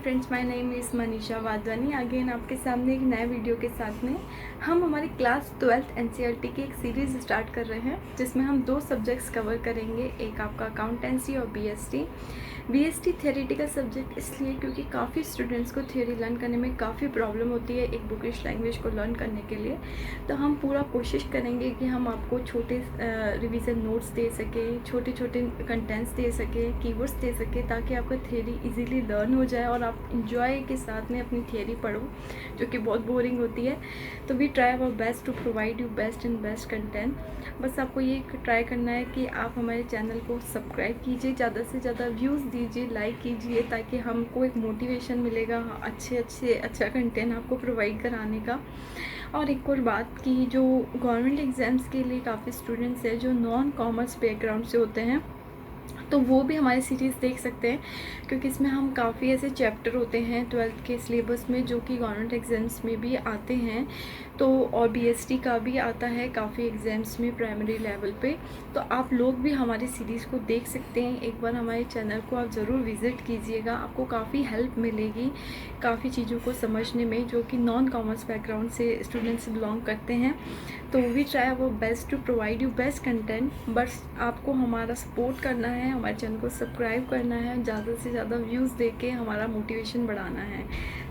Friends, my name is Manisha Wadhwani. Again आपके सामने एक नए वीडियो के साथ में हम हमारी क्लास 12th एनसीईआरटी की एक सीरीज़ स्टार्ट कर रहे हैं, जिसमें हम 2 सब्जेक्ट्स कवर करेंगे। एक आपका अकाउंटेंसी और बीएसटी थ्योरेटिकल सब्जेक्ट इसलिए क्योंकि काफ़ी स्टूडेंट्स को थ्योरी लर्न करने में काफ़ी प्रॉब्लम होती है एक बुकिश लैंग्वेज को लर्न करने के लिए। तो हम पूरा कोशिश करेंगे कि हम आपको छोटे रिवीजन नोट्स दे सकें, छोटे छोटे कंटेंट्स दे सकें, कीवर्ड्स दे सकें, ताकि आपका थ्योरी इजीली लर्न हो जाए और आप इंजॉय के साथ में अपनी थ्योरी पढ़ो, जो कि बहुत बोरिंग होती है। तो we try our best to provide you best and best content. बस आपको ये ट्राई करना है कि आप हमारे चैनल को सब्सक्राइब कीजिए, ज़्यादा से ज़्यादा व्यूज़ दीजिए, लाइक कीजिए, ताकि हमको एक मोटिवेशन मिलेगा अच्छा कंटेंट आपको प्रोवाइड कराने का। और एक और बात कि जो गवर्नमेंट एग्ज़ाम्स के लिए काफ़ी स्टूडेंट्स हैं जो नॉन कॉमर्स बैकग्राउंड से होते हैं, तो वो भी हमारी सीरीज़ देख सकते हैं, क्योंकि इसमें हम काफ़ी ऐसे चैप्टर होते हैं 12th के सिलेबस में जो कि गवर्नमेंट एग्ज़ाम्स में भी आते हैं। तो और बीएसटी का भी आता है काफ़ी एग्ज़ाम्स में प्राइमरी लेवल पे। तो आप लोग भी हमारी सीरीज़ को देख सकते हैं। एक बार हमारे चैनल को आप ज़रूर विज़िट कीजिएगा, आपको काफ़ी हेल्प मिलेगी काफ़ी चीज़ों को समझने में, जो कि नॉन कॉमर्स बैकग्राउंड से स्टूडेंट्स बिलोंग करते हैं। तो वी ट्राई वो best to provide you best content. बस आपको हमारा सपोर्ट करना है, हमारे चैनल को सब्सक्राइब करना है, ज़्यादा से ज़्यादा व्यूज़ दे के हमारा मोटिवेशन बढ़ाना है।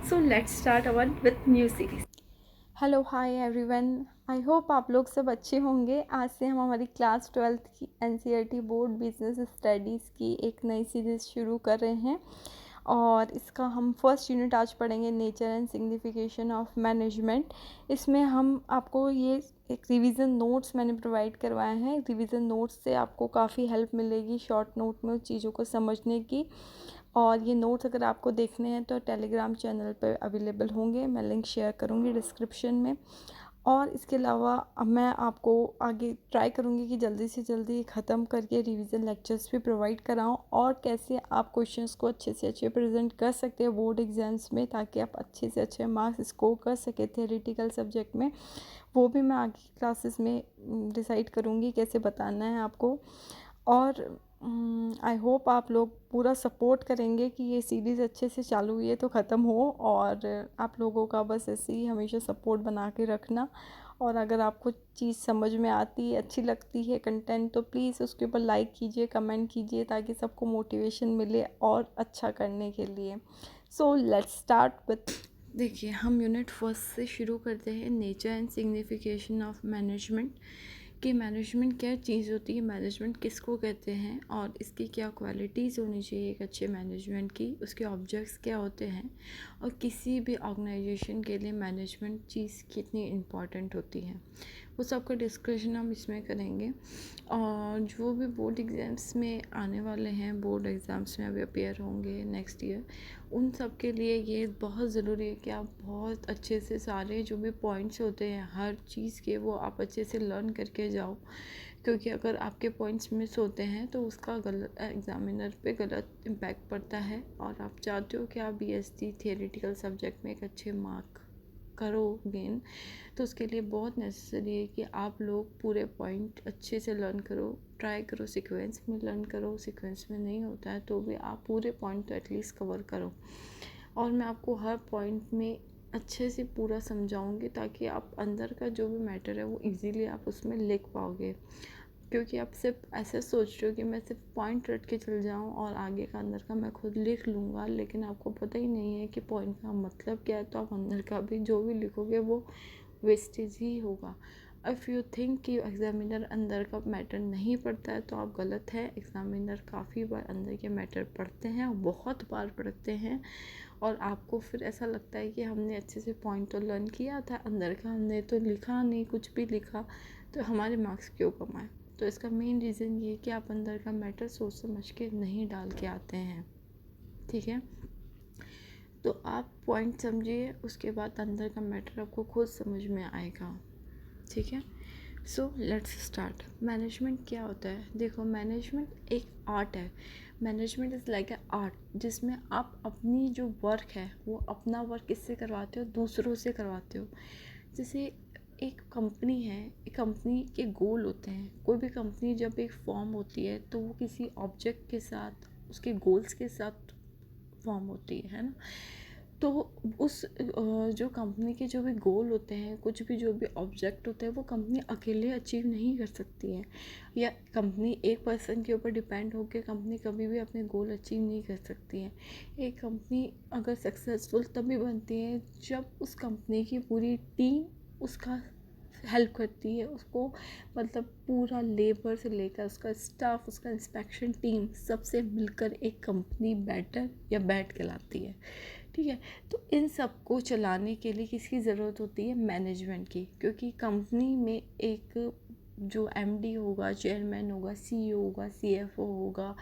So let's start our with new series. Hello, hi everyone, I hope आप लोग सब अच्छे होंगे। आज से हम हमारी क्लास 12th की एनसीईआरटी बोर्ड बिजनेस स्टडीज़ की एक नई सीरीज़ शुरू कर रहे हैं, और इसका हम फर्स्ट यूनिट आज पढ़ेंगे, nature and signification of management. इसमें हम आपको ये एक रिवीजन नोट्स मैंने प्रोवाइड करवाए हैं। रिवीजन नोट्स से आपको काफ़ी हेल्प मिलेगी शॉर्ट नोट में उस चीज़ों को समझने की। और ये नोट्स अगर आपको देखने हैं तो टेलीग्राम चैनल पर अवेलेबल होंगे, मैं लिंक शेयर करूँगी डिस्क्रिप्शन में। और इसके अलावा अब मैं आपको आगे ट्राई करूँगी कि जल्दी से जल्दी ख़त्म करके रिवीजन लेक्चर्स भी प्रोवाइड कराऊँ, और कैसे आप क्वेश्चंस को अच्छे से अच्छे प्रेजेंट कर सकते हैं बोर्ड एग्जाम्स में, ताकि आप अच्छे से अच्छे मार्क्स स्कोर कर सकें थ्योरेटिकल सब्जेक्ट में। वो भी मैं आगे क्लासेस में डिसाइड करूँगी कैसे बताना है आपको। और आई होप आप लोग पूरा सपोर्ट करेंगे कि ये सीरीज़ अच्छे से चालू हुई है तो ख़त्म हो, और आप लोगों का बस ऐसे ही हमेशा सपोर्ट बना के रखना। और अगर आपको चीज़ समझ में आती है, अच्छी लगती है कंटेंट, तो प्लीज़ उसके ऊपर लाइक कीजिए, कमेंट कीजिए, ताकि सबको मोटिवेशन मिले और अच्छा करने के लिए। सो लेट्स स्टार्ट विथ, देखिए हम यूनिट फर्स्ट से शुरू करते हैं, nature and signification of management. कि मैनेजमेंट क्या चीज़ होती है, मैनेजमेंट किसको कहते हैं, और इसकी क्या क्वालिटीज़ होनी चाहिए एक अच्छे मैनेजमेंट की, उसके ऑब्जेक्ट्स क्या होते हैं, और किसी भी ऑर्गेनाइजेशन के लिए मैनेजमेंट चीज़ कितनी इम्पॉर्टेंट होती है, वो सब का डिस्कशन हम इसमें करेंगे। और जो भी बोर्ड एग्ज़ाम्स में आने वाले हैं, बोर्ड एग्ज़ाम्स में अभी अपेयर होंगे नेक्स्ट ईयर, उन सब के लिए ये बहुत ज़रूरी है कि आप बहुत अच्छे से सारे जो भी पॉइंट्स होते हैं हर चीज़ के, वो आप अच्छे से लर्न करके जाओ। क्योंकि अगर आपके पॉइंट्स मिस होते हैं तो उसका गलत एग्ज़ामिनर पे गलत इम्पैक्ट पड़ता है, और आप चाहते हो कि आप बीएसटी थियोरेटिकल सब्जेक्ट में एक अच्छे मार्क करो गेन। तो उसके लिए बहुत नेसेसरी है कि आप लोग पूरे पॉइंट अच्छे से लर्न करो, ट्राई करो सीक्वेंस में लर्न करो, सीक्वेंस में नहीं होता है तो भी आप पूरे पॉइंट तो एटलीस्ट कवर करो। और मैं आपको हर पॉइंट में अच्छे से पूरा समझाऊंगी, ताकि आप अंदर का जो भी मैटर है वो इजीली आप उसमें लिख पाओगे। क्योंकि आप सिर्फ ऐसे सोच रहे हो कि मैं सिर्फ पॉइंट रट के चल जाऊँ और आगे का अंदर का मैं खुद लिख लूँगा, लेकिन आपको पता ही नहीं है कि पॉइंट का मतलब क्या है, तो आप अंदर का भी जो भी लिखोगे वो वेस्टेज ही होगा। इफ़ यू थिंक कि एग्ज़ामिनर अंदर का मैटर नहीं पढ़ता है तो आप गलत है। एग्ज़ामिनर काफ़ी बार अंदर के मैटर पढ़ते हैं और बहुत बार पढ़ते हैं, और आपको फिर ऐसा लगता है कि हमने अच्छे से पॉइंट तो लर्न किया था, अंदर का हमने तो लिखा नहीं, कुछ भी लिखा, तो हमारे मार्क्स क्यों कम आए। तो इसका मेन रीज़न ये है कि आप अंदर का मैटर सोच समझ के नहीं डाल के आते हैं, ठीक है। तो आप पॉइंट समझिए, उसके बाद अंदर का मैटर आपको खुद समझ में आएगा, ठीक है। So let's start. मैनेजमेंट क्या होता है? देखो, मैनेजमेंट एक आर्ट है। Management is like a art, जिसमें आप अपनी जो वर्क है वो अपना वर्क किससे करवाते हो, दूसरों से करवाते हो। जैसे एक कंपनी है, एक कंपनी के गोल होते हैं। कोई भी कंपनी जब एक फॉर्म होती है तो वो किसी ऑब्जेक्ट के साथ, उसके गोल्स के साथ फॉर्म होती है ना। तो उस जो कंपनी के जो भी गोल होते हैं, कुछ भी जो भी ऑब्जेक्ट होते हैं, वो कंपनी अकेले अचीव नहीं कर सकती है, या कंपनी एक पर्सन के ऊपर डिपेंड होकर कंपनी कभी भी अपने गोल अचीव नहीं कर सकती है। एक कंपनी अगर सक्सेसफुल तभी बनती है जब उस कंपनी की पूरी टीम उसका हेल्प करती है, उसको मतलब पूरा लेबर से लेकर उसका स्टाफ, उसका इंस्पेक्शन टीम सबसे मिलकर एक कंपनी बेटर या बैड कहलाती है। ठीक है, तो इन सब को चलाने के लिए किसकी ज़रूरत होती है? मैनेजमेंट की, क्योंकि कंपनी में एक जो एमडी होगा, चेयरमैन होगा, सीईओ होगा, सीएफओ होगा,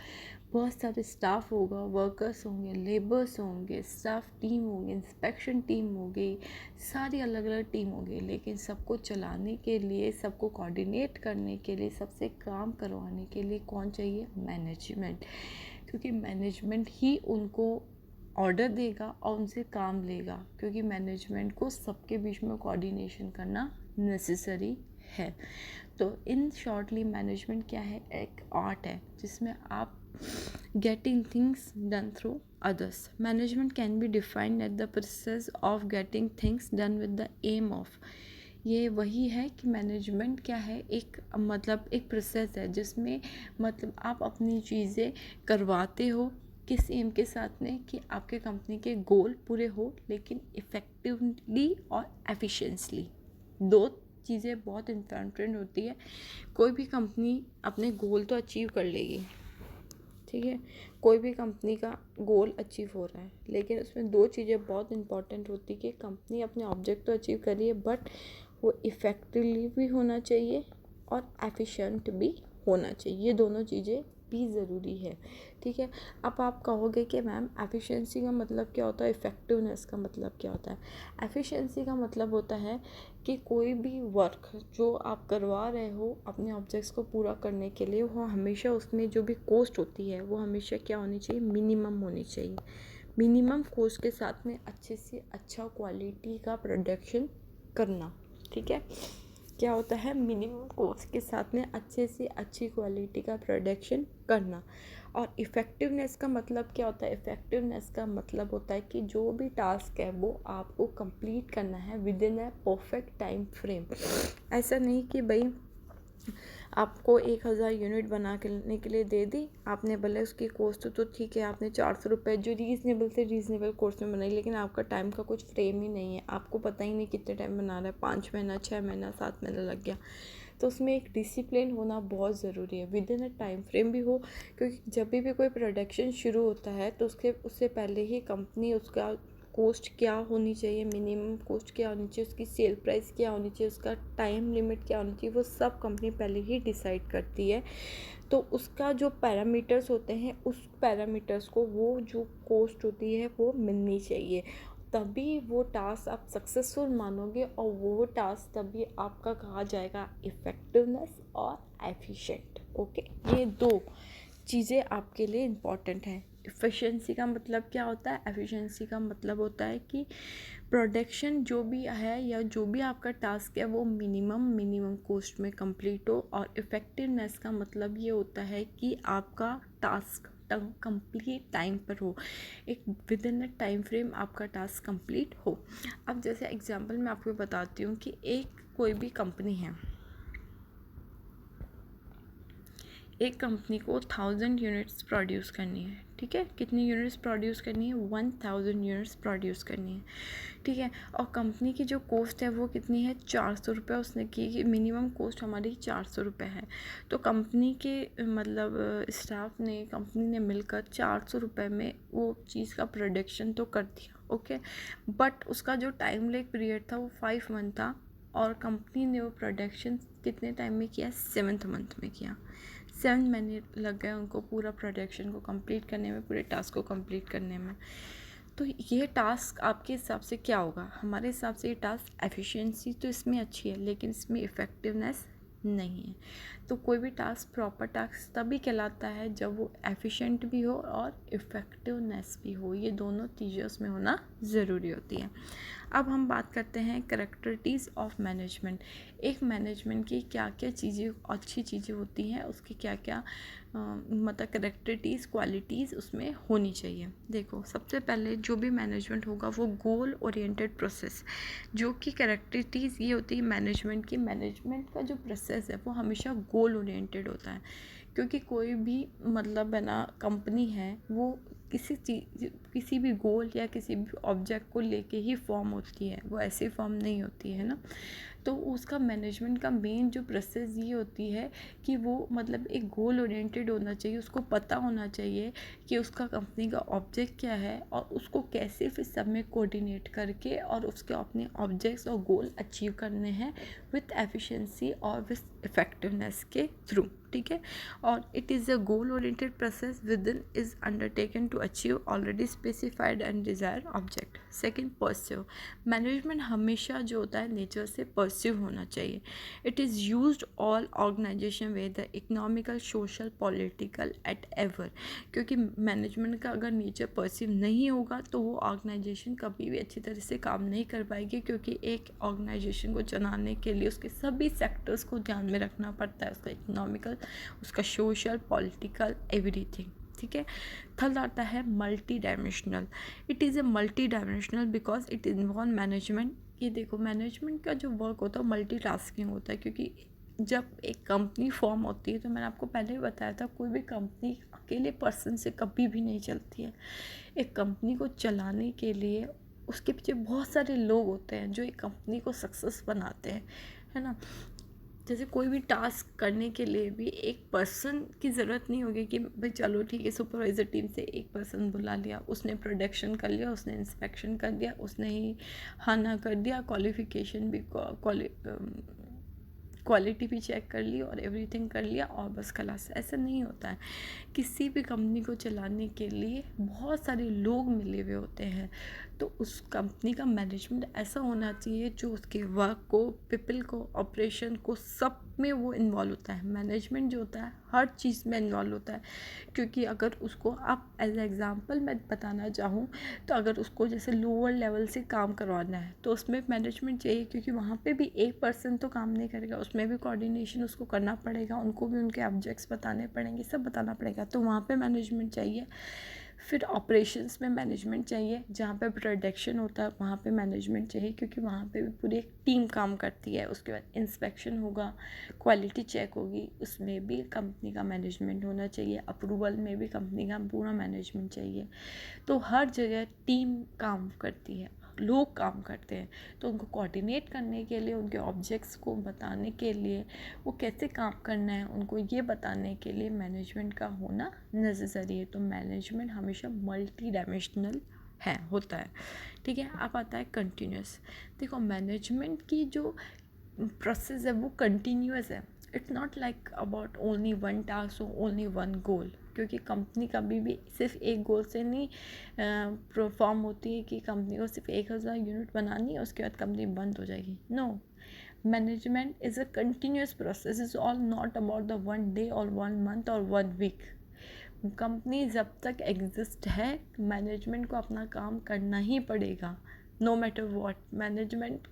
बहुत सारे स्टाफ होगा, वर्कर्स होंगे, लेबर्स होंगे, स्टाफ टीम होंगे, इंस्पेक्शन टीम होगी, सारी अलग अलग टीम होगी, लेकिन सबको चलाने के लिए, सबको कोऑर्डिनेट करने के लिए, सबसे काम करवाने के लिए कौन चाहिए? मैनेजमेंट। क्योंकि मैनेजमेंट ही उनको ऑर्डर देगा और उनसे काम लेगा, क्योंकि मैनेजमेंट को सबके बीच में कोऑर्डिनेशन करना नेसेसरी है। तो इन शॉर्टली मैनेजमेंट क्या है? एक आर्ट है जिसमें आप getting things done through others. Management can be defined at the process of getting things done with the aim of. ये वही है कि मैनेजमेंट क्या है? एक मतलब एक प्रोसेस है जिसमें मतलब आप अपनी चीज़ें करवाते हो किस एम के साथ में कि आपके कंपनी के गोल पूरे हो, लेकिन इफ़ेक्टिवली और एफिशिएंटली। दो चीज़ें बहुत इम्पॉर्टेंट होती है। कोई भी कंपनी अपने गोल तो अचीव कर लेगी, ठीक है, कोई भी कंपनी का गोल अचीव हो रहा है, लेकिन उसमें दो चीज़ें बहुत इंपॉर्टेंट होती है कि कंपनी अपने ऑब्जेक्ट तो अचीव कर रही है, बट वो इफ़ेक्टिवली भी होना चाहिए और एफिशिएंट भी होना चाहिए। ये दोनों चीज़ें भी ज़रूरी है। ठीक है, अब आप कहोगे कि मैम एफिशिएंसी का मतलब क्या होता है, इफ़ेक्टिवनेस का मतलब क्या होता है? एफिशिएंसी का मतलब होता है कि कोई भी वर्क जो आप करवा रहे हो अपने ऑब्जेक्ट्स को पूरा करने के लिए, वो हमेशा उसमें जो भी कॉस्ट होती है वो हमेशा क्या होनी चाहिए? मिनिमम होनी चाहिए। मिनिमम कॉस्ट के साथ में अच्छे से अच्छा क्वालिटी का प्रोडक्शन करना। ठीक है, क्या होता है? मिनिमम कॉस्ट के साथ में अच्छे से अच्छी क्वालिटी का प्रोडक्शन करना। और इफ़ेक्टिवनेस का मतलब क्या होता है? इफ़ेक्टिवनेस का मतलब होता है कि जो भी टास्क है वो आपको कंप्लीट करना है with in a perfect time frame. ऐसा नहीं कि भाई आपको 1000 यूनिट बना करने के लिए दे दी, आपने भले उसकी कॉस्ट तो ठीक है, आपने 400 रुपये जो रीज़नेबल से रीज़नेबल कॉस्ट में बनाई, लेकिन आपका टाइम का कुछ फ्रेम ही नहीं है, आपको पता ही नहीं कितने टाइम बना रहा है, 5 महीना, 6 महीना, 7 महीना लग गया। तो उसमें एक डिसिप्लिन होना बहुत ज़रूरी है, with in a time frame भी हो, क्योंकि जब भी कोई प्रोडक्शन शुरू होता है तो उससे पहले ही कंपनी उसका कॉस्ट क्या होनी चाहिए, मिनिमम कॉस्ट क्या होनी चाहिए, उसकी सेल प्राइस क्या होनी चाहिए, उसका टाइम लिमिट क्या होनी चाहिए, वो सब कंपनी पहले ही डिसाइड करती है। तो उसका जो पैरामीटर्स होते हैं, उस पैरामीटर्स को वो जो कॉस्ट होती है वो मिलनी चाहिए, तभी वो टास्क आप सक्सेसफुल मानोगे, और वो टास्क तभी आपका कहा जाएगा इफ़ेक्टिवनेस और एफिशिएंट। ओके, ये दो चीज़ें आपके लिए इम्पॉर्टेंट हैं। एफिशिएंसी का मतलब क्या होता है? एफिशिएंसी का मतलब होता है कि प्रोडक्शन जो भी है या जो भी आपका टास्क है वो मिनिमम कॉस्ट में कंप्लीट हो। और इफ़ेक्टिवनेस का मतलब ये होता है कि आपका टास्क कंप्लीट टाइम पर हो, एक with in a time frame आपका टास्क कंप्लीट हो। अब जैसे एग्जांपल मैं आपको बताती हूँ कि एक कोई भी कंपनी है, एक कंपनी को 1000 यूनिट्स प्रोड्यूस करनी है। ठीक है, कितनी यूनिट्स प्रोड्यूस करनी है? 1000 यूनिट्स प्रोड्यूस करनी है। ठीक है, और कंपनी की जो कॉस्ट है वो कितनी है? 400 रुपये उसने की, कि मिनिमम कॉस्ट हमारी 400 रुपये है। तो कंपनी के मतलब स्टाफ ने, कंपनी ने मिलकर 400 रुपये में वो चीज़ का प्रोडक्शन तो कर दिया। ओके, बट उसका जो टाइम लेग पीरियड था वो 5 मंथ था, और कंपनी ने वो प्रोडक्शन कितने टाइम में किया? 7th मंथ में किया। 7 महीने लग गए उनको पूरा प्रोडक्शन को कंप्लीट करने में, पूरे टास्क को कंप्लीट करने में। तो ये टास्क आपके हिसाब से क्या होगा? हमारे हिसाब से ये टास्क एफिशिएंसी तो इसमें अच्छी है, लेकिन इसमें इफ़ेक्टिवनेस नहीं है। तो कोई भी टास्क प्रॉपर टास्क तभी कहलाता है जब वो एफिशिएंट भी हो और इफ़ेक्टिवनेस भी हो, ये दोनों चीज़ें उसमें होना ज़रूरी होती है। अब हम बात करते हैं करैक्टरिटीज़ ऑफ मैनेजमेंट। एक मैनेजमेंट की क्या क्या चीज़ें अच्छी चीज़ें होती हैं, उसकी क्या क्या मतलब करैक्टरिटीज़ क्वालिटीज़ उसमें होनी चाहिए। देखो, सबसे पहले जो भी मैनेजमेंट होगा वो गोल ओरिएंटेड प्रोसेस, जो कि करैक्टरिटीज़ ये होती है मैनेजमेंट की, मैनेजमेंट का जो प्रोसेस है वो हमेशा गोल ओरिएंटेड होता है। क्योंकि कोई भी मतलब है ना कंपनी है, वो किसी भी गोल या किसी भी ऑब्जेक्ट को लेके ही फॉर्म होती है, वो ऐसे फॉर्म नहीं होती है ना। तो उसका मैनेजमेंट का मेन जो प्रोसेस ये होती है कि वो मतलब एक गोल ओरिएंटेड होना चाहिए, उसको पता होना चाहिए कि उसका कंपनी का ऑब्जेक्ट क्या है और उसको कैसे फिर सब में कोऑर्डिनेट करके और उसके अपने ऑब्जेक्ट्स और गोल अचीव करने हैं विथ एफिशिएंसी और विथ इफेक्टिवनेस के थ्रू। ठीक है, और it is a goal oriented process within is undertaken to achieve already specified and desire object. Second, pursue. Management हमेशा जो होता है नेचर से परस्यू होना चाहिए। It is used all organisation whether economical social political at ever. क्योंकि management का अगर नेचर परस्यू नहीं होगा तो वो ऑर्गेनाइजेशन कभी भी अच्छी तरह से काम नहीं कर पाएगी, क्योंकि एक ऑर्गेनाइजेशन को चलाने के लिए उसके सभी सेक्टर्स को ध्यान में रखना पड़ता है, उसका इकोनॉमिकल, उसका सोशल, पॉलिटिकल, एवरीथिंग। ठीक है। थर्ड आता है multi dimensional. It is a multi dimensional because it involve management. ये देखो, मैनेजमेंट का जो वर्क होता है मल्टी टास्किंग होता है, क्योंकि जब एक कंपनी फॉर्म होती है तो मैंने आपको पहले ही बताया था, कोई भी कंपनी अकेले पर्सन से कभी भी नहीं चलती है। एक कंपनी को चलाने के लिए उसके पीछे बहुत सारे लोग होते हैं जो एक कंपनी को सक्सेस बनाते हैं, है ना। जैसे कोई भी टास्क करने के लिए भी एक पर्सन की ज़रूरत नहीं होगी कि भाई चलो ठीक है, सुपरवाइज़र टीम से एक पर्सन बुला लिया, उसने प्रोडक्शन कर लिया, उसने इंस्पेक्शन कर दिया, उसने ही हाँ ना कर दिया, क्वालिफ़िकेशन भी क्वालिटी भी चेक कर ली और एवरीथिंग कर लिया और बस खलास। ऐसा नहीं होता है। किसी भी कंपनी को चलाने के लिए बहुत सारे लोग मिले हुए होते हैं, तो उस कंपनी का मैनेजमेंट ऐसा होना चाहिए जो उसके वर्क को, पीपल को, ऑपरेशन को, सब में वो इन्वॉल्व होता है। मैनेजमेंट जो होता है हर चीज़ में इन्वॉल्व होता है। क्योंकि अगर उसको आप एज एग्ज़ाम्पल मैं बताना चाहूँ तो अगर उसको जैसे लोअर लेवल से काम करवाना है तो उसमें मैनेजमेंट चाहिए, क्योंकि वहाँ पे भी एक पर्सन तो काम नहीं करेगा, उसमें भी कोऑर्डिनेशन उसको करना पड़ेगा, उनको भी उनके ऑब्जेक्ट्स बताने पड़ेंगे, सब बताना पड़ेगा, तो वहाँ पे मैनेजमेंट चाहिए। फिर ऑपरेशंस में मैनेजमेंट चाहिए, जहाँ पे प्रोडक्शन होता है वहाँ पे मैनेजमेंट चाहिए, क्योंकि वहाँ पे भी पूरी एक टीम काम करती है। उसके बाद इंस्पेक्शन होगा, क्वालिटी चेक होगी, उसमें भी कंपनी का मैनेजमेंट होना चाहिए, अप्रूवल में भी कंपनी का पूरा मैनेजमेंट चाहिए। तो हर जगह टीम काम करती है, लोग काम करते हैं, तो उनको कोऑर्डिनेट करने के लिए, उनके ऑब्जेक्ट्स को बताने के लिए, वो कैसे काम करना है उनको ये बताने के लिए मैनेजमेंट का होना नेसेसरी है। तो मैनेजमेंट हमेशा मल्टी डायमेंशनल होता है। ठीक है। अब आता है कंटिन्यूस। देखो, मैनेजमेंट की जो प्रोसेस है वो कंटिन्यूस है। It's not like about only one task और ओनली वन गोल, क्योंकि कंपनी कभी भी सिर्फ एक गोल से नहीं परफॉर्म होती है कि कंपनी को सिर्फ 1000 यूनिट बनानी है उसके बाद कंपनी बंद हो जाएगी। No, management is a continuous process, is all not about the one day और वन मंथ और वन वीक। कंपनी जब तक एग्जिस्ट है मैनेजमेंट को अपना काम करना ही पड़ेगा, नो मैटर व्हाट। मैनेजमेंट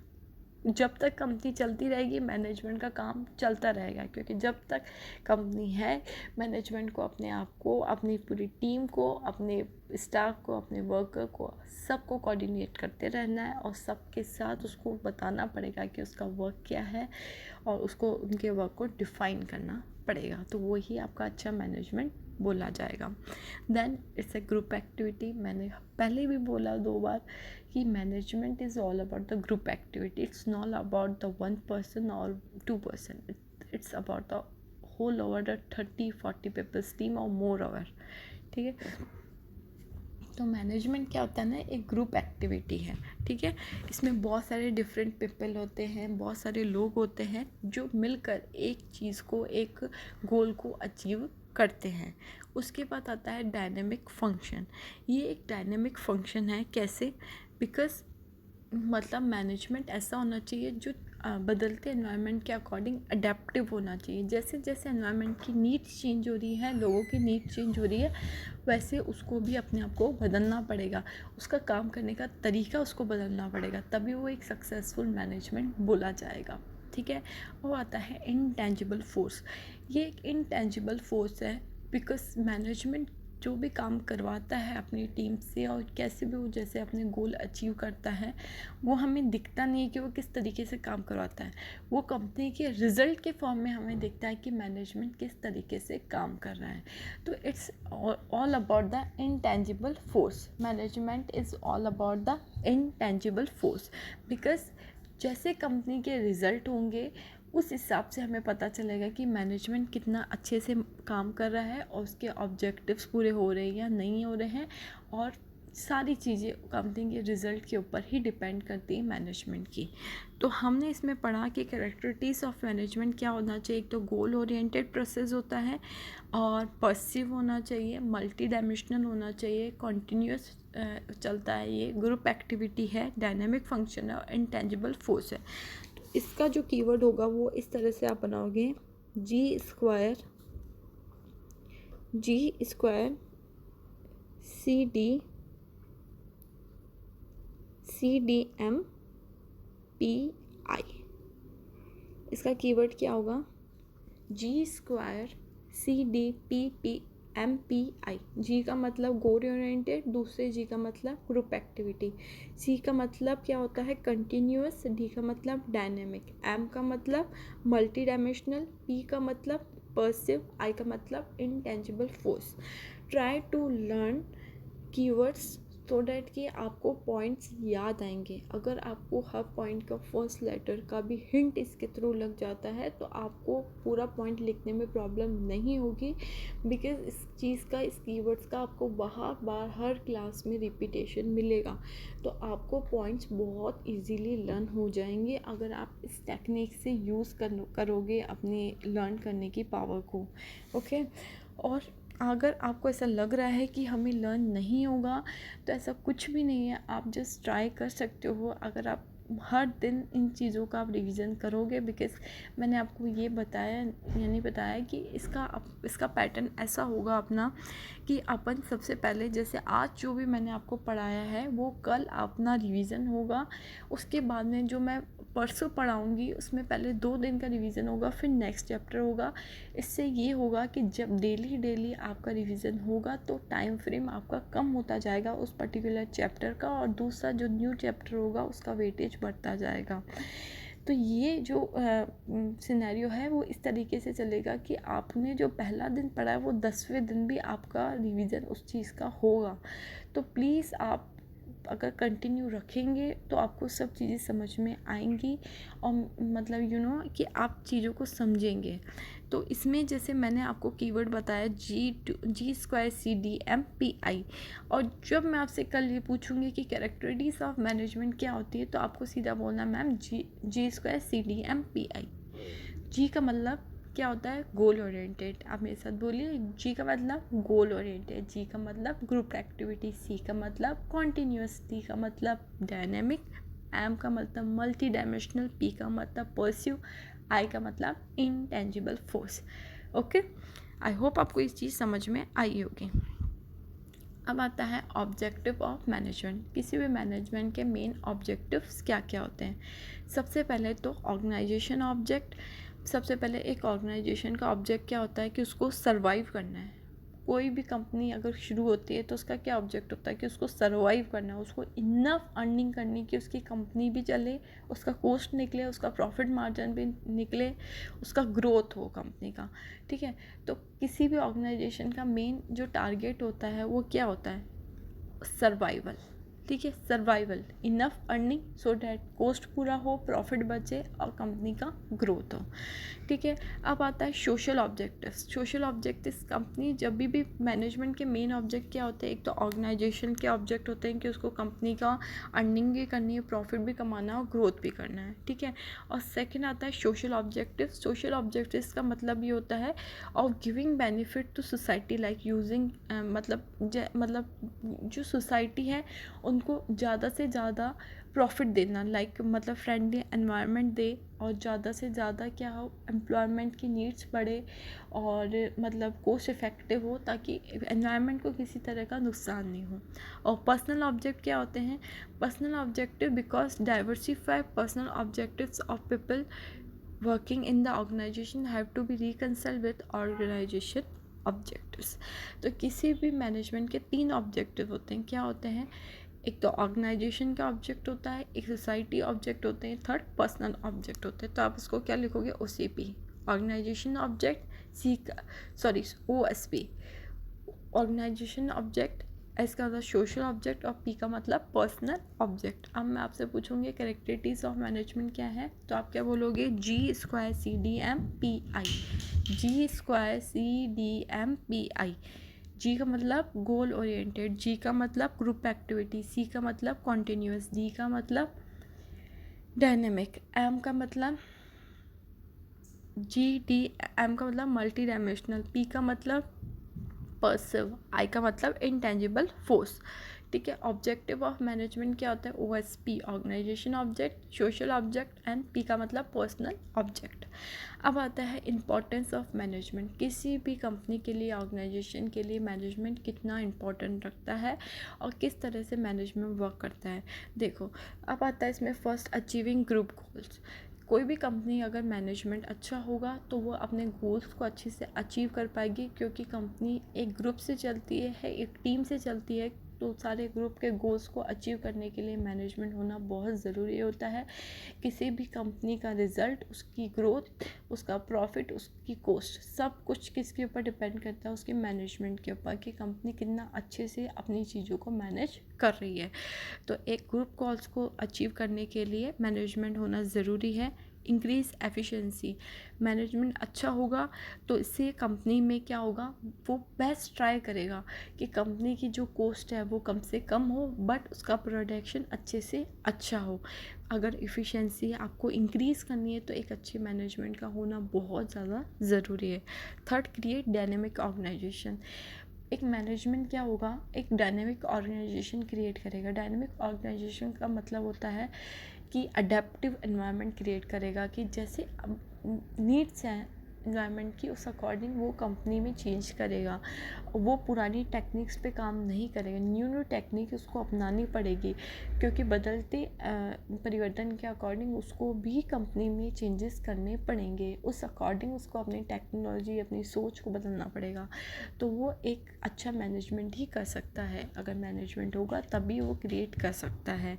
जब तक कंपनी चलती रहेगी मैनेजमेंट का काम चलता रहेगा, क्योंकि जब तक कंपनी है मैनेजमेंट को अपने आप को, अपनी पूरी टीम को, अपने स्टाफ को, अपने वर्कर को, सबको कोऑर्डिनेट करते रहना है और सबके साथ उसको बताना पड़ेगा कि उसका वर्क क्या है और उसको उनके वर्क को डिफ़ाइन करना पड़ेगा। तो वही आपका अच्छा मैनेजमेंट बोला जाएगा। Then it's a group activity. मैंने पहले भी बोला 2 बार कि management is all about the group activity. It's not about the 1 person और 2 person, it's about the whole over the 30-40 peoples team और मोर ओवर। ठीक है। तो मैनेजमेंट क्या होता है ना, एक ग्रुप एक्टिविटी है। ठीक है। इसमें बहुत सारे डिफरेंट पीपल होते हैं, बहुत सारे लोग होते हैं जो मिलकर एक चीज़ को, एक गोल को अचीव करते हैं। उसके बाद आता है डायनेमिक फंक्शन। ये एक डायनेमिक फंक्शन है। कैसे? बिकॉज मतलब मैनेजमेंट ऐसा होना चाहिए जो बदलते एनवायरनमेंट के अकॉर्डिंग अडेप्टिव होना चाहिए। जैसे जैसे एनवायरनमेंट की नीड्स चेंज हो रही है, लोगों की नीड्स चेंज हो रही है, वैसे उसको भी अपने आप को बदलना पड़ेगा, उसका काम करने का तरीका उसको बदलना पड़ेगा, तभी वो एक सक्सेसफुल मैनेजमेंट बोला जाएगा। ठीक है। वो आता है इनटेंजिबल फोर्स। ये एक इनटेंजिबल फोर्स है बिकॉज मैनेजमेंट जो भी काम करवाता है अपनी टीम से और कैसे भी वो जैसे अपने गोल अचीव करता है, वो हमें दिखता नहीं है कि वो किस तरीके से काम करवाता है, वो कंपनी के रिजल्ट के फॉर्म में हमें दिखता है कि मैनेजमेंट किस तरीके से काम कर रहा है। तो it's all about the intangible force. Management is all about the intangible force because जैसे कंपनी के रिज़ल्ट होंगे उस हिसाब से हमें पता चलेगा कि मैनेजमेंट कितना अच्छे से काम कर रहा है और उसके ऑब्जेक्टिव्स पूरे हो रहे हैं या नहीं हो रहे हैं, और सारी चीज़ें कंपनी के रिज़ल्ट के ऊपर ही डिपेंड करती है मैनेजमेंट की। तो हमने इसमें पढ़ा कि कैरेक्टरिस्टिक्स ऑफ मैनेजमेंट क्या होना चाहिए। एक तो गोल ओरिएंटेड प्रोसेस होता है, और पर्सिव होना चाहिए, मल्टी डायमेंशनल होना चाहिए, कॉन्टीन्यूस चलता है, ये ग्रुप एक्टिविटी है, डायनेमिक फंक्शन है और इंटेंजिबल फोर्स है। इसका जो कीवर्ड होगा वो इस तरह से आप बनाओगे, जी स्क्वायर CDM PI। इसका कीवर्ड क्या होगा, जी स्क्वायर CDPPMPI। जी का मतलब गोल ओरिएंटेड, दूसरे जी का मतलब ग्रुप एक्टिविटी, सी का मतलब क्या होता है कंटिन्यूअस, डी का मतलब डायनेमिक, एम का मतलब मल्टी डायमेंशनल, पी का मतलब पर्सिव, आई का मतलब intangible force. Try to learn keywords so that कि आपको पॉइंट्स याद आएंगे। अगर आपको हर पॉइंट का फर्स्ट लेटर का भी हिंट इसके थ्रू लग जाता है तो आपको पूरा पॉइंट लिखने में प्रॉब्लम नहीं होगी, बिकॉज इस चीज़ का, इस कीवर्ड्स का आपको बार बार हर क्लास में रिपीटेशन मिलेगा, तो आपको पॉइंट्स बहुत इजीली लर्न हो जाएंगे अगर आप इस टेक्निक से यूज़ करोगे अपनी लर्न करने की पावर को। ओके। और अगर आपको ऐसा लग रहा है कि हमें लर्न नहीं होगा तो ऐसा कुछ भी नहीं है, आप जस्ट ट्राई कर सकते हो। अगर आप हर दिन इन चीज़ों का आप रिवीजन करोगे, बिकॉज मैंने आपको ये बताया, यानी बताया कि इसका पैटर्न ऐसा होगा अपना कि अपन सबसे पहले जैसे आज जो भी मैंने आपको पढ़ाया है वो कल अपना रिवीजन होगा, उसके बाद में जो मैं परसों पढ़ाऊँगी उसमें पहले 2 दिन का रिवीजन होगा, फिर नेक्स्ट चैप्टर होगा। इससे ये होगा कि जब डेली आपका रिवीजन होगा तो टाइम फ्रेम आपका कम होता जाएगा उस पर्टिकुलर चैप्टर का, और दूसरा जो न्यू चैप्टर होगा उसका वेटेज बढ़ता जाएगा। तो ये जो सिनेरियो है वो इस तरीके से चलेगा कि आपने जो पहला दिन पढ़ा है वो 10वें दिन भी आपका रिवीजन उस चीज़ का होगा। तो प्लीज़ आप अगर कंटिन्यू रखेंगे तो आपको सब चीज़ें समझ में आएंगी, और मतलब कि आप चीज़ों को समझेंगे। तो इसमें जैसे मैंने आपको कीवर्ड बताया जी स्क्वायर CDMPI, और जब मैं आपसे कल ये पूछूंगी कि कैरेक्टरिस्टिक्स ऑफ मैनेजमेंट क्या होती है तो आपको सीधा बोलना मैम जी स्क्वायर CDMPI। जी का मतलब क्या होता है, गोल ओरिएंटेड। आप मेरे साथ बोलिए, जी का मतलब गोल ओरिएंटेड, जी का मतलब ग्रुप एक्टिविटी, सी का मतलब कॉन्टीन्यूअस, डी का मतलब डायनेमिक, एम का मतलब मल्टी डायमेंशनल, पी का मतलब पर्स्यू, आई का मतलब intangible force. Okay, I hope आपको इस चीज़ समझ में आई होगी। अब आता है ऑब्जेक्टिव ऑफ मैनेजमेंट। किसी भी मैनेजमेंट के मेन ऑब्जेक्टिव्स क्या क्या होते हैं। सबसे पहले तो ऑर्गेनाइजेशन ऑब्जेक्ट। सबसे पहले एक ऑर्गेनाइजेशन का ऑब्जेक्ट क्या होता है कि उसको सर्वाइव करना है। कोई भी कंपनी अगर शुरू होती है तो उसका क्या ऑब्जेक्ट होता है कि उसको सर्वाइव करना है, उसको इनफ अर्निंग करनी कि उसकी कंपनी भी चले, उसका कॉस्ट निकले, उसका प्रॉफिट मार्जिन भी निकले, उसका ग्रोथ हो कंपनी का। ठीक है। तो किसी भी ऑर्गेनाइजेशन का मेन जो टारगेट होता है वो क्या होता है, सर्वाइवल। ठीक है, survival, enough earning so that cost पूरा हो, प्रॉफिट बचे और कंपनी का ग्रोथ हो। ठीक है। अब आता है social objectives. Social objectives company जब भी मैनेजमेंट के मेन ऑब्जेक्ट क्या होते हैं, एक तो ऑर्गेनाइजेशन के ऑब्जेक्ट होते हैं कि उसको कंपनी का अर्निंग भी करनी है, प्रॉफिट भी कमाना है और ग्रोथ भी करना है। ठीक है। और सेकेंड आता है सोशल ऑब्जेक्टिव। सोशल ऑब्जेक्टिव्स का मतलब ये होता है of giving benefit to society, like using मतलब जो सोसाइटी है उनको ज़्यादा से ज़्यादा प्रॉफिट देना, लाइक मतलब फ्रेंडली एनवायरनमेंट दे और ज़्यादा से ज़्यादा क्या हो, एम्प्लॉयमेंट की नीड्स बढ़े और मतलब कोस्ट इफ़ेक्टिव हो, ताकि एनवायरनमेंट को किसी तरह का नुकसान नहीं हो। और पर्सनल ऑब्जेक्ट क्या होते हैं? Personal objective because diversify personal objectives of people working in the organization have to be reconciled with organization objectives। तो किसी भी मैनेजमेंट के 3 ऑब्जेक्टिव होते हैं। क्या होते हैं? एक तो ऑर्गेनाइजेशन का ऑब्जेक्ट होता है, एक सोसाइटी ऑब्जेक्ट होते हैं, थर्ड पर्सनल ऑब्जेक्ट होते हैं। तो आप इसको क्या लिखोगे? OCP, organisation object, OSP, organisation object, S का मतलब सोशल ऑब्जेक्ट और पी का मतलब पर्सनल ऑब्जेक्ट। अब मैं आपसे पूछूंगी कैरेक्टरिस्टिक्स ऑफ मैनेजमेंट क्या है, तो आप क्या बोलोगे? G² CDMPI, G² CDMPI। जी का मतलब गोल ओरिएंटेड, जी का मतलब ग्रुप एक्टिविटी, सी का मतलब कॉन्टिन्यूस, डी का मतलब डायनेमिक, एम का मतलब GDM का मतलब मल्टी डायमेंशनल, पी का मतलब पर्सिव, आई का मतलब इंटेंजिबल फोर्स। ठीक है। ऑब्जेक्टिव ऑफ मैनेजमेंट क्या होता है? OSP, organisation object, social object and P का मतलब पर्सनल ऑब्जेक्ट। अब आता है इम्पोर्टेंस ऑफ मैनेजमेंट। किसी भी कंपनी के लिए, ऑर्गेनाइजेशन के लिए मैनेजमेंट कितना इम्पोर्टेंट रखता है और किस तरह से मैनेजमेंट वर्क करता है। देखो, अब आता है इसमें फर्स्ट अचीविंग ग्रुप गोल्स। कोई भी कंपनी अगर मैनेजमेंट अच्छा होगा तो वो अपने गोल्स को अच्छे से अचीव कर पाएगी, क्योंकि कंपनी एक ग्रुप से चलती है, एक टीम से चलती है। तो सारे ग्रुप के गोल्स को अचीव करने के लिए मैनेजमेंट होना बहुत ज़रूरी होता है। किसी भी कंपनी का रिज़ल्ट, उसकी ग्रोथ, उसका प्रॉफिट, उसकी कॉस्ट, सब कुछ किसके ऊपर डिपेंड करता है? उसके मैनेजमेंट के ऊपर, कि कंपनी कितना अच्छे से अपनी चीज़ों को मैनेज कर रही है। तो एक ग्रुप गोल्स को अचीव करने के लिए मैनेजमेंट होना ज़रूरी है। इंक्रीज एफिशिएंसी, मैनेजमेंट अच्छा होगा तो इससे कंपनी में क्या होगा? वो बेस्ट ट्राई करेगा कि कंपनी की जो कॉस्ट है वो कम से कम हो, बट उसका प्रोडक्शन अच्छे से अच्छा हो। अगर इफ़िशेंसी आपको इंक्रीज़ करनी है तो एक अच्छे मैनेजमेंट का होना बहुत ज़्यादा ज़रूरी है। Third, create dynamic organisation. एक मैनेजमेंट क्या होगा? एक डायनेमिक ऑर्गेनाइजेशन क्रिएट करेगा। डायनेमिक ऑर्गेनाइजेशन का मतलब होता है कि अडेप्टिव एनवायरनमेंट क्रिएट करेगा, कि जैसे नीड्स हैं एनवायरनमेंट की, उस अकॉर्डिंग वो कंपनी में चेंज करेगा। वो पुरानी टेक्निक्स पे काम नहीं करेगा, न्यू टेक्निक उसको अपनानी पड़ेगी, क्योंकि बदलते परिवर्तन के अकॉर्डिंग उसको भी कंपनी में चेंजेस करने पड़ेंगे। उस अकॉर्डिंग उसको अपनी टेक्नोलॉजी, अपनी सोच को बदलना पड़ेगा। तो वो एक अच्छा मैनेजमेंट ही कर सकता है। अगर मैनेजमेंट होगा तभी वो क्रिएट कर सकता है।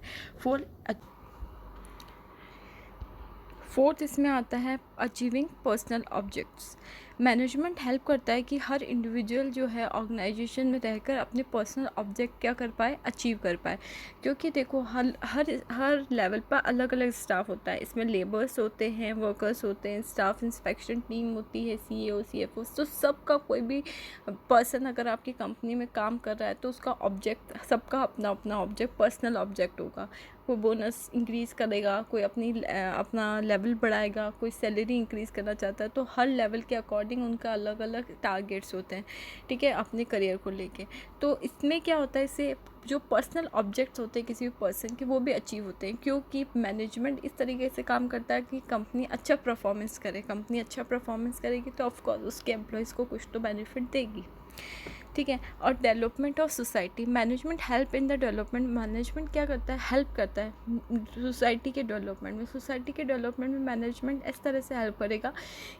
फोर्थ इसमें आता है achieving personal objects. Management help करता है कि हर इंडिविजुअल जो है ऑर्गेनाइजेशन में रहकर अपने पर्सनल ऑब्जेक्ट क्या कर पाए? अचीव कर पाए। क्योंकि देखो, हर लेवल पर अलग अलग स्टाफ होता है। इसमें लेबर्स होते हैं, वर्कर्स होते हैं, स्टाफ इंस्पेक्शन टीम होती है, CEO CFO। तो सबका कोई भी पर्सन अगर आपकी कंपनी में काम कर रहा है तो उसका ऑब्जेक्ट, सबका अपना अपना ऑब्जेक्ट, पर्सनल ऑब्जेक्ट होगा। कोई बोनस इंक्रीज़ करेगा, कोई अपना लेवल बढ़ाएगा, कोई सैलरी इंक्रीज़ करना चाहता है। तो हर लेवल के अकॉर्डिंग उनका अलग अलग टारगेट्स होते हैं, ठीक है, अपने करियर को लेके। तो इसमें क्या होता है, इससे जो पर्सनल ऑब्जेक्ट्स होते हैं किसी भी पर्सन के, वो भी अचीव होते हैं, क्योंकि मैनेजमेंट इस तरीके से काम करता है कि कंपनी अच्छा परफॉर्मेंस करे। कंपनी अच्छा परफॉर्मेंस करेगी तो ऑफकोर्स उसके एम्प्लॉयज़ को कुछ तो बेनिफिट देगी, ठीक है। और development of society, management help in the development. Management क्या करता है? हेल्प करता है सोसाइटी के डेवलपमेंट में। सोसाइटी के डेवलपमेंट में मैनेजमेंट इस तरह से हेल्प करेगा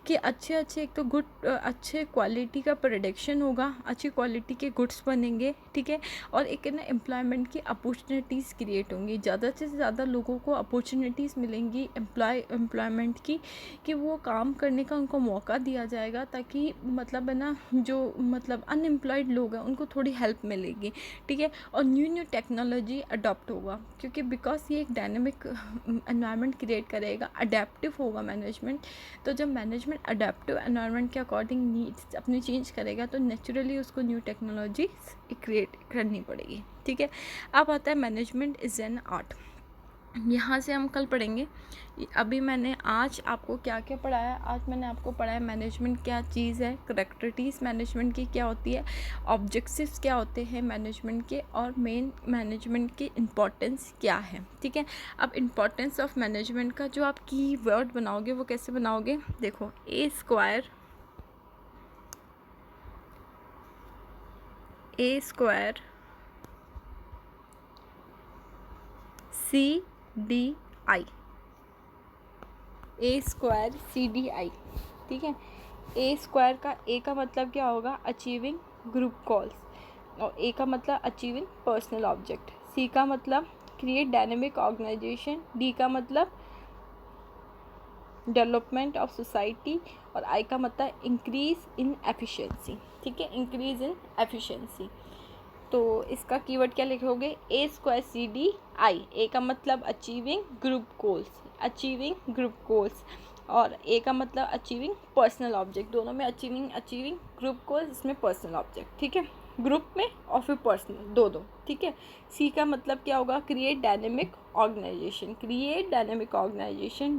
कि अच्छे एक तो अच्छे क्वालिटी का प्रोडक्शन होगा, अच्छी क्वालिटी के गुड्स बनेंगे, ठीक है। और एक ना एम्प्लॉयमेंट की अपॉर्चुनिटीज़ क्रिएट होंगी, ज़्यादा से ज़्यादा लोगों को अपॉर्चुनिटीज़ मिलेंगी एम्प्लॉयमेंट की, कि वो काम करने का उनको मौका दिया जाएगा, ताकि मतलब है ना, जो मतलब अनएम्प्लॉयड लोग हैं उनको थोड़ी हेल्प मिलेगी, ठीक है। और न्यू टेक्नोलॉजी अडॉप्ट होगा, क्योंकि बिकॉज ये एक डायनेमिक एनवायरनमेंट क्रिएट करेगा, अडेप्टिव होगा मैनेजमेंट। तो जब मैनेजमेंट अडेप्टिव एनवायरनमेंट के अकॉर्डिंग नीड्स अपनी चेंज करेगा तो नेचुरली उसको न्यू टेक्नोलॉजी क्रिएट करनी पड़ेगी, ठीक है। अब आता है मैनेजमेंट इज़ एन आर्ट। यहाँ से हम कल पढ़ेंगे। अभी मैंने आज आपको क्या क्या पढ़ाया, आज मैंने आपको पढ़ाया मैनेजमेंट क्या चीज़ है, करैक्टरिस्टिक्स मैनेजमेंट की क्या होती है, ऑब्जेक्टिव्स क्या होते हैं मैनेजमेंट के, और मेन मैनेजमेंट की इम्पोर्टेंस क्या है। ठीक है, अब इम्पोर्टेंस ऑफ मैनेजमेंट का जो आप की वर्ड बनाओगे वो कैसे बनाओगे, देखो A square C D I, A square C D I. ठीक है, ए स्क्वायर का ए का मतलब क्या होगा, अचीविंग ग्रुप गोल्स, और ए का मतलब अचीविंग पर्सनल ऑब्जेक्ट, सी का मतलब क्रिएट डायनेमिक ऑर्गेनाइजेशन, डी का मतलब डेवलपमेंट ऑफ सोसाइटी, और आई का मतलब इंक्रीज इन एफिशिएंसी। ठीक है, इंक्रीज इन एफिशिएंसी। तो इसका कीवर्ड क्या लिखोगे, ए square C D I. A का मतलब अचीविंग ग्रुप गोल्स, और ए का मतलब अचीविंग पर्सनल ऑब्जेक्ट, दोनों में अचीविंग ग्रुप गोल्स, इसमें पर्सनल ऑब्जेक्ट। ठीक है, ग्रुप में और फिर पर्सनल, दो। ठीक है, सी का मतलब क्या होगा, क्रिएट डायनेमिक ऑर्गेनाइजेशन,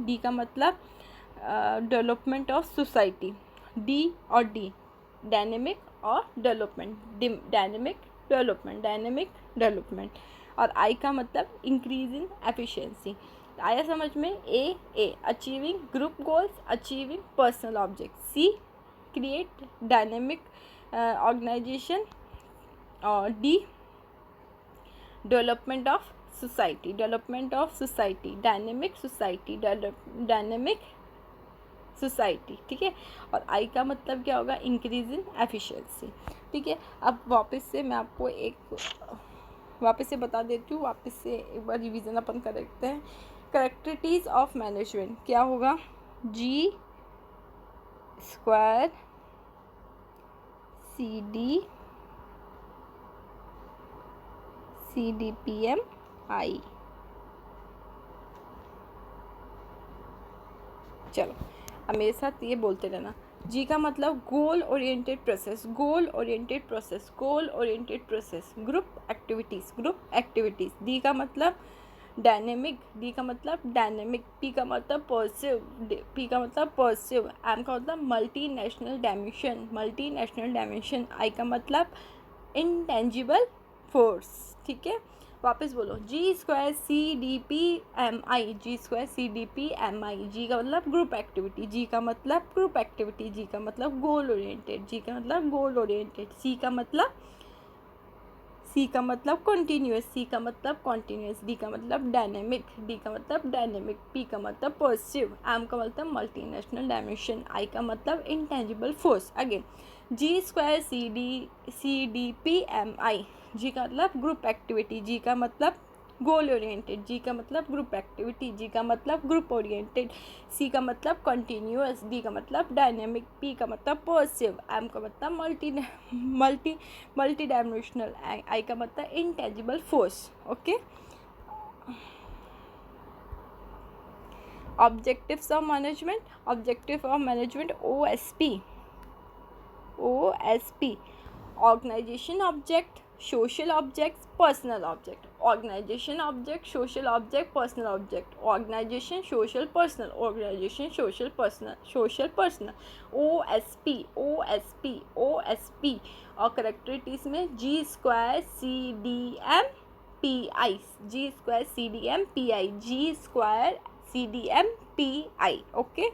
डी का मतलब development of society, D dynamic और डेवलपमेंट, डायनेमिक डेवलपमेंट, और आई का मतलब इंक्रीज इन एफिशिएंसी। आया समझ में, A achieving group goals, achieving personal object, C create dynamic organisation, और D development of society, dynamic society. ठीक है, और आई का मतलब क्या होगा, इंक्रीज इन एफिशिएंसी। ठीक है, अब वापस से मैं आपको वापस से बता देती हूँ, वापस से एक बार रिवीजन अपन करते हैं। करैक्टरिस्टिक्स ऑफ मैनेजमेंट क्या होगा, G square C D P M I. चलो अब मेरे साथ ये बोलते रहना। जी का मतलब गोल oriented process, group activities. D का मतलब डायनेमिक, पी का मतलब पर्सिव, एम का मतलब मल्टीनेशनल डायमेंशन, आई का मतलब इंटेंजिबल फोर्स। ठीक है, वापस बोलो, G square C D P M I, G का मतलब ग्रुप एक्टिविटी, जी का मतलब गोल ओरिएंटेड, सी का मतलब कंटिन्यूअस, डी का मतलब डायनेमिक, पी का मतलब पर्सिव, एम का मतलब मल्टीनेशनल डायमेंशन, आई का मतलब intangible force. Again, G square C D P M I, G का मतलब ग्रुप एक्टिविटी, जी का मतलब गोल ओरिएंटेड, जी का मतलब ग्रुप एक्टिविटी, जी का मतलब ग्रुप ओरिएंटेड, सी का मतलब कंटिन्यूअस, डी का मतलब डायनेमिक, पी का मतलब पर्सिव, एम का मतलब मल्टी डायमेंशनल, आई का मतलब intangible force. Okay, objectives of management OSP, organisation object, social objects, personal object, organisation object, social object, personal object, organisation social personal, OSP। और characteristics में G square CDM PI। Okay,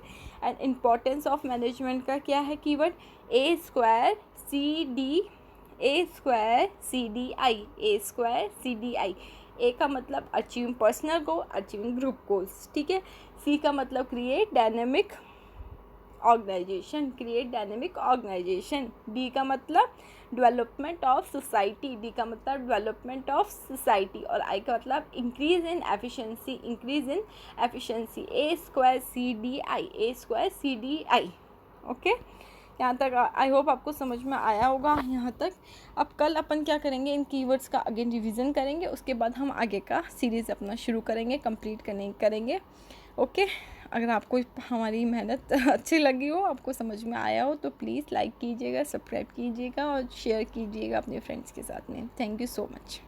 and importance of management का क्या है keyword, A square C D I. A का मतलब achieving personal goal, achieving group goals. ठीक है, सी का मतलब क्रिएट डायनेमिक ऑर्गेनाइजेशन, डी का मतलब डेवलपमेंट ऑफ सोसाइटी, और आई का मतलब increase in efficiency, A square C D I. Okay, यहाँ तक आई होप आपको समझ में आया होगा यहाँ तक। अब कल अपन क्या करेंगे, इन कीवर्ड्स का अगेन रिवीजन करेंगे, उसके बाद हम आगे का सीरीज़ अपना शुरू करेंगे, कंप्लीट करेंगे। ओके, अगर आपको हमारी मेहनत अच्छी लगी हो, आपको समझ में आया हो, तो प्लीज़ लाइक कीजिएगा, सब्सक्राइब कीजिएगा और शेयर कीजिएगा अपने फ्रेंड्स के साथ में। Thank you so much.